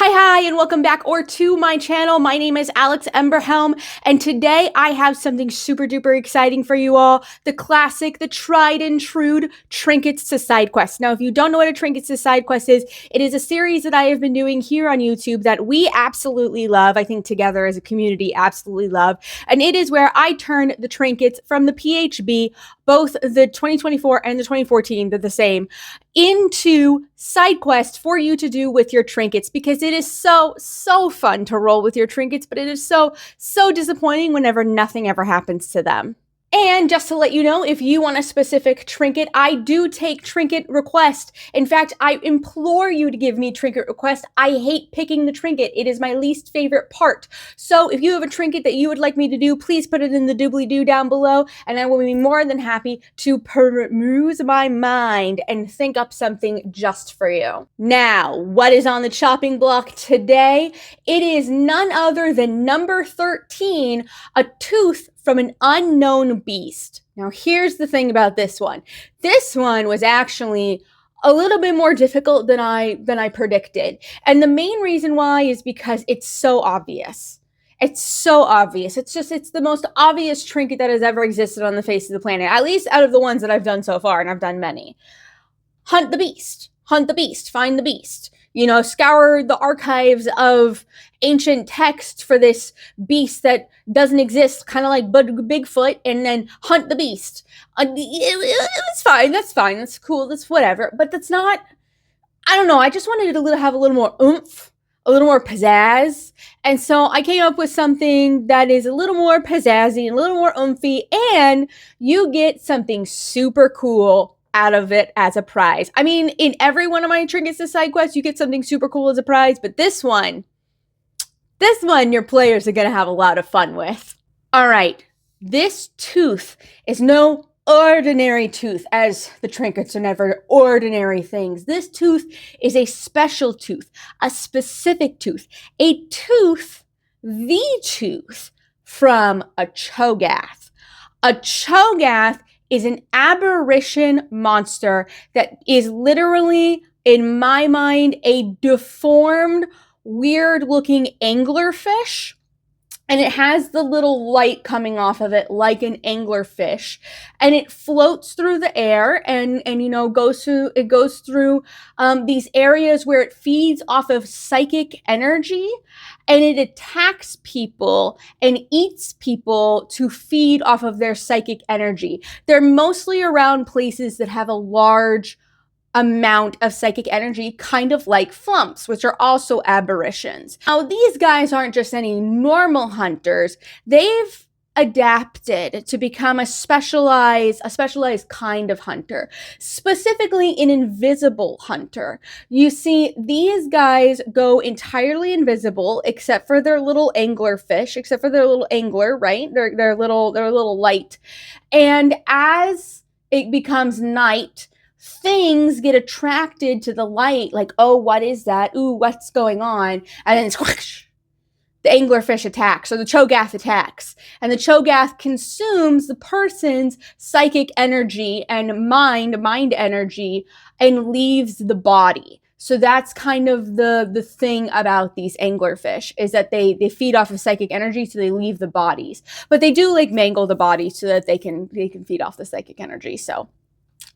Hi, and welcome back to my channel. My name is Aelxbomb, and today I have something super duper exciting for you all. The classic, the tried and true Trinkets to Sidequest. Now, if you don't know what a Trinkets to Sidequest is, it is a series that I have been doing here on YouTube that we absolutely love. I think together as a community, absolutely love. And it is where I turn the trinkets from the PHB, both the 2024 and the 2014, they're the same, into side quests for you to do with your trinkets, because it is so fun to roll with your trinkets, but it is so disappointing whenever nothing ever happens to them. And just to let you know, if you want a specific trinket, I do take trinket requests. In fact, I implore you to give me trinket requests. I hate picking the trinket. It is my least favorite part. So if you have a trinket that you would like me to do, please put it in the doobly-doo down below, and I will be more than happy to peruse my mind and think up something just for you. Now, what is on the chopping block today? It is none other than number 13, a tooth from an unknown beast. Now, here's the thing about this one. This one was actually a little bit more difficult than I predicted. And the main reason why is because it's so obvious. It's so obvious. It's the most obvious trinket that has ever existed on the face of the planet, at least out of the ones that I've done so far, and I've done many. Hunt the beast. Hunt the beast. Find the beast. You know, scour the archives of ancient text for this beast that doesn't exist, kind of like Bigfoot, and then hunt the beast. It's fine. That's fine. That's cool. That's whatever. But that's not, I don't know. I just wanted to have a little more oomph, a little more pizzazz. And so I came up with something that is a little more pizzazzy, a little more oomphy, and you get something super cool out of it as a prize. I mean, in every one of my Trinkets to Side quests, you get something super cool as a prize, but this one your players are going to have a lot of fun with. All right, this tooth is no ordinary tooth, as the trinkets are never ordinary things. This tooth is a special tooth, a specific tooth, a tooth, the tooth from a Cho-Gath. A Cho-Gath is an aberration monster that is literally, in my mind, a deformed, weird-looking anglerfish. And it has the little light coming off of it like an anglerfish, and it floats through the air and you know goes through these areas where it feeds off of psychic energy, and it attacks people and eats people to feed off of their psychic energy. They're mostly around places that have a large amount of psychic energy, kind of like flumps, which are also aberrations. Now, these guys aren't just any normal hunters. They've adapted to become a specialized kind of hunter, specifically an invisible hunter. You see, these guys go entirely invisible except for their little anglerfish, except for their little angler, right? Their little light. And as it becomes night, things get attracted to the light, like, oh, what is that? Ooh, what's going on? And then it's whoosh, the anglerfish attacks, or the Cho-Gath attacks. And the Cho-Gath consumes the person's psychic energy and mind energy and leaves the body. So that's kind of the thing about these anglerfish, is that they feed off of psychic energy, so they leave the bodies. But they do like mangle the body so that they can feed off the psychic energy. So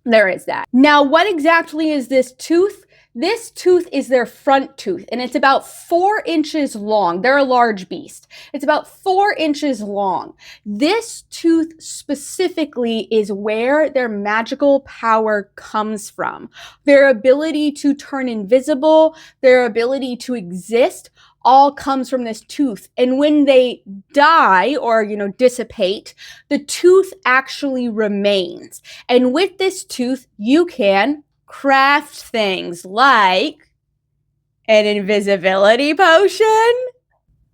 there is that. Now, what exactly is this tooth? This tooth is their front tooth, and it's about 4 inches long. They're a large beast. It's about 4 inches long. This tooth specifically is where their magical power comes from. Their ability to turn invisible, their ability to exist, all comes from this tooth. And when they die or, you know, dissipate, the tooth actually remains. And with this tooth, you can craft things like an invisibility potion.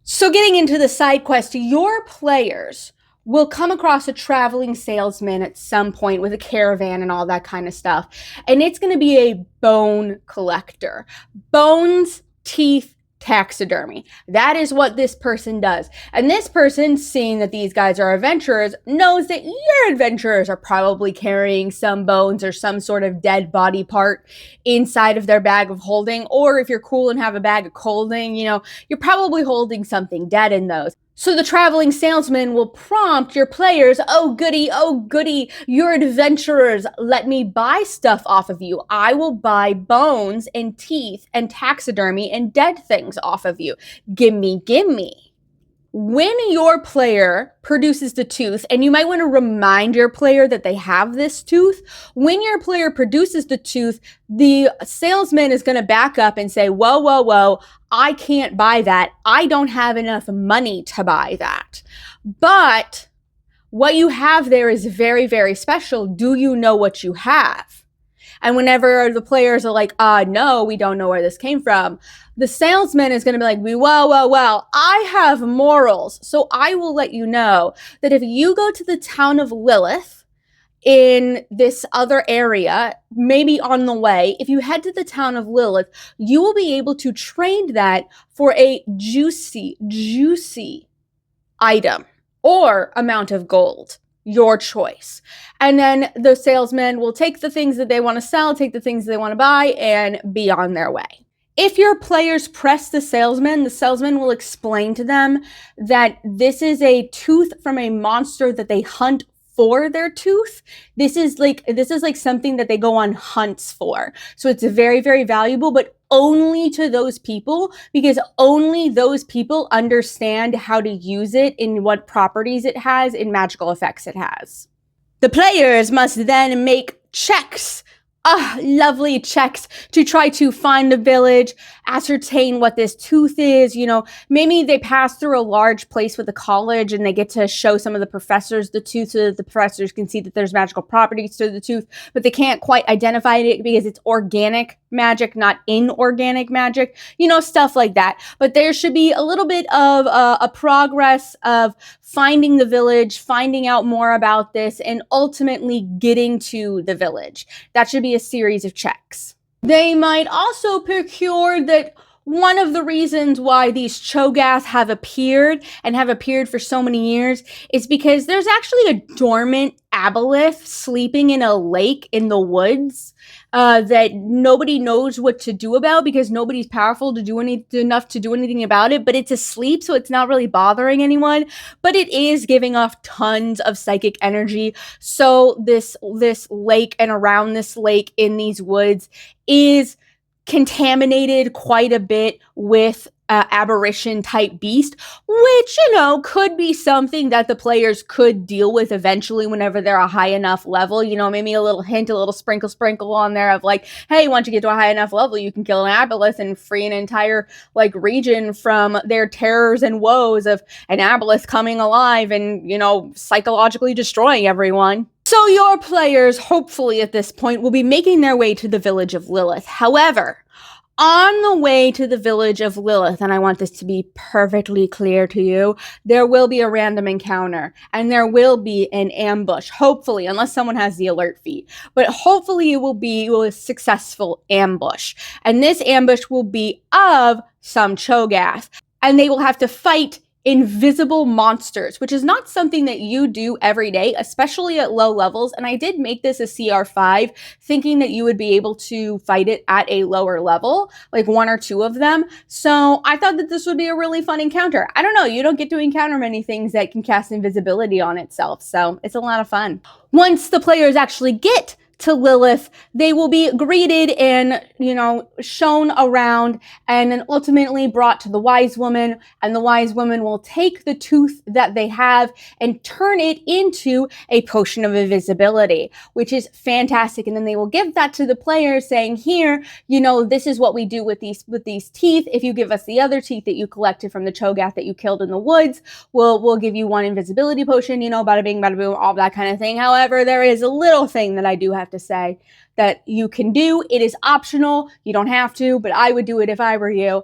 So getting into the side quest, your players will come across a traveling salesman at some point with a caravan and all that kind of stuff. And it's going to be a bone collector. Bones, teeth, taxidermy. That is what this person does. And this person, seeing that these guys are adventurers, knows that your adventurers are probably carrying some bones or some sort of dead body part inside of their bag of holding. Or if you're cool and have a bag of holding, you know, you're probably holding something dead in those. So the traveling salesman will prompt your players, oh goody, you're adventurers, let me buy stuff off of you. I will buy bones and teeth and taxidermy and dead things off of you. Gimme. When your player produces the tooth, and you might want to remind your player that they have this tooth, when your player produces the tooth, the salesman is going to back up and say, whoa, I can't buy that. I don't have enough money to buy that. But what you have there is very, very special. Do you know what you have? And whenever the players are like, no, we don't know where this came from, the salesman is going to be like, well, I have morals. So I will let you know that if you go to the town of Lilith in this other area, maybe on the way, if you head to the town of Lilith, you will be able to trade that for a juicy item or amount of gold. Your choice. And then the salesman will take the things that they want to sell, take the things they want to buy, and be on their way. If your players press the salesman will explain to them that this is a tooth from a monster that they hunt for their tooth. This is like something that they go on hunts for. So it's very, very valuable, but only to those people, because only those people understand how to use it, in what properties it has, in magical effects it has. The players must then make checks, lovely checks, to try to find the village, ascertain what this tooth is. You know, maybe they pass through a large place with a college and they get to show some of the professors the tooth so that the professors can see that there's magical properties to the tooth, but they can't quite identify it because it's organic magic, not inorganic magic, you know, stuff like that. But there should be a little bit of a progress of finding the village, finding out more about this, and ultimately getting to the village. That should be a series of checks. They might also procure that one of the reasons why these Cho-Gath have appeared for so many years is because there's actually a dormant aboleth sleeping in a lake in the woods that nobody knows what to do about, because nobody's powerful to do enough to do anything about it, but it's asleep, so it's not really bothering anyone, but it is giving off tons of psychic energy. So this lake and around this lake in these woods is contaminated quite a bit with aberration type beast, which, you know, could be something that the players could deal with eventually whenever they're a high enough level. You know, maybe a little hint, a little sprinkle on there of like, hey, once you get to a high enough level, you can kill an aboleth and free an entire like region from their terrors and woes of an aboleth coming alive and, you know, psychologically destroying everyone. So your players, hopefully at this point, will be making their way to the village of Lilith. However, on the way to the village of Lilith, and I want this to be perfectly clear to you, there will be a random encounter, and there will be an ambush, hopefully, unless someone has the alert feat. But hopefully it will be a successful ambush. And this ambush will be of some Cho-Gath, and they will have to fight invisible monsters, which is not something that you do every day, especially at low levels. And I did make this a CR5 thinking that you would be able to fight it at a lower level, like one or two of them. So I thought that this would be a really fun encounter. I don't know, you don't get to encounter many things that can cast invisibility on itself, so it's a lot of fun. Once the players actually get to Lilith, they will be greeted and, you know, shown around, and then ultimately brought to the wise woman, and the wise woman will take the tooth that they have and turn it into a potion of invisibility, which is fantastic. And then they will give that to the players, saying, here, you know, this is what we do with these teeth. If you give us the other teeth that you collected from the Cho-Gath that you killed in the woods, we'll give you one invisibility potion, you know, bada bing, bada boom, all that kind of thing. However, there is a little thing that I do have to say that you can do. It is optional. You don't have to, but I would do it if I were you.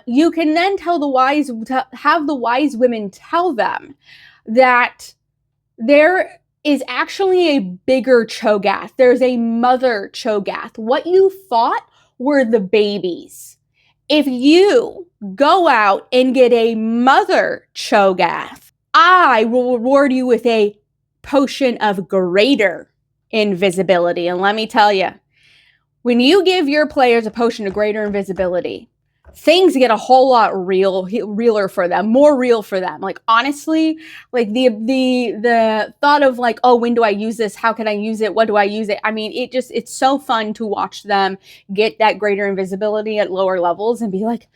You can then have the wise women tell them that there is actually a bigger Cho-Gath. There's a mother Cho-Gath. What you fought were the babies. If you go out and get a mother Cho-Gath, I will reward you with a potion of greater invisibility. And let me tell you, when you give your players a potion of greater invisibility, things get a whole lot realer for them, more real for them. Like, honestly, like the thought of like, oh, when do I use this? How can I use it? What do I use it? I mean, it's so fun to watch them get that greater invisibility at lower levels and be like,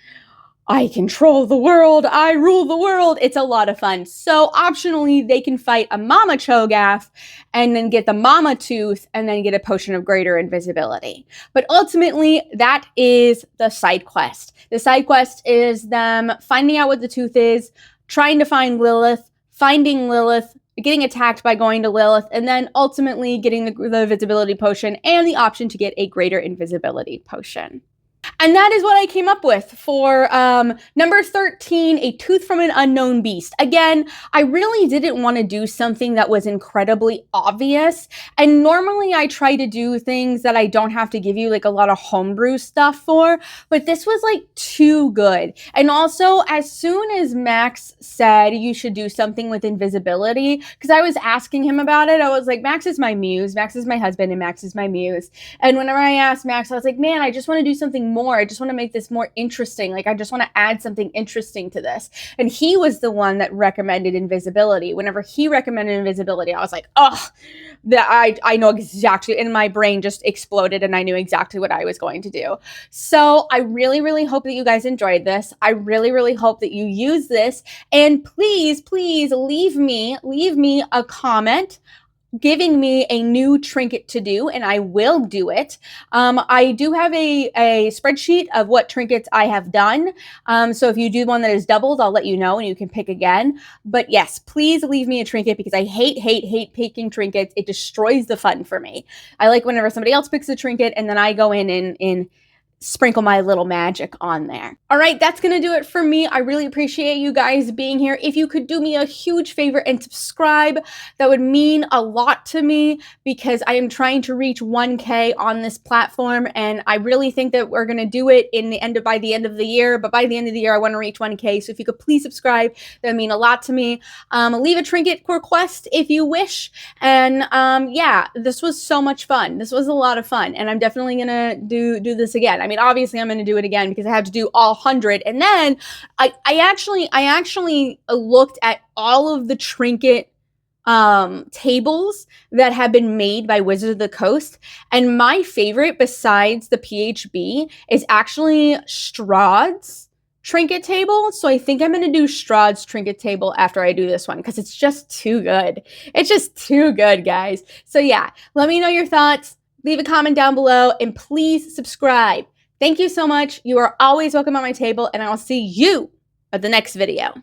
I control the world, I rule the world. It's a lot of fun. So optionally, they can fight a Mama Cho-Gath and then get the Mama Tooth and then get a potion of greater invisibility. But ultimately, that is the side quest. The side quest is them finding out what the tooth is, trying to find Lilith, finding Lilith, getting attacked by going to Lilith, and then ultimately getting the invisibility potion and the option to get a greater invisibility potion. And that is what I came up with for number 13, A Tooth from an Unknown Beast. Again, I really didn't want to do something that was incredibly obvious. And normally I try to do things that I don't have to give you like a lot of homebrew stuff for, but this was like too good. And also, as soon as Max said you should do something with invisibility, because I was asking him about it, I was like, Max is my muse, Max is my husband, and Max is my muse. And whenever I asked Max, I was like, man, I just want to do something more. I just want to make this more interesting. Like, I just want to add something interesting to this. And he was the one that recommended invisibility. Whenever he recommended invisibility, I was like, oh, I know exactly, and my brain just exploded and I knew exactly what I was going to do. So I really, really hope that you guys enjoyed this. I really, really hope that you use this. And please, please leave me a comment giving me a new trinket to do, and I will do it. I do have a spreadsheet of what trinkets I have done. So if you do one that is doubled, I'll let you know and you can pick again. But yes, please leave me a trinket because I hate picking trinkets. It destroys the fun for me. I like whenever somebody else picks a trinket and then I go in and sprinkle my little magic on there. All right, that's gonna do it for me. I really appreciate you guys being here. If you could do me a huge favor and subscribe, that would mean a lot to me because I am trying to reach 1K on this platform, and I really think that we're gonna do it by the end of the year. But by the end of the year, I want to reach 1K. So if you could please subscribe, that would mean a lot to me. Leave a trinket request if you wish. And yeah, this was so much fun. This was a lot of fun, and I'm definitely gonna do this again. I mean, obviously I'm going to do it again because I have to do all 100. And then I actually looked at all of the trinket tables that have been made by Wizards of the Coast. And my favorite besides the PHB is actually Strahd's trinket table. So I think I'm going to do Strahd's trinket table after I do this one because it's just too good. It's just too good, guys. So yeah, let me know your thoughts. Leave a comment down below and please subscribe. Thank you so much. You are always welcome at my table, and I'll see you at the next video.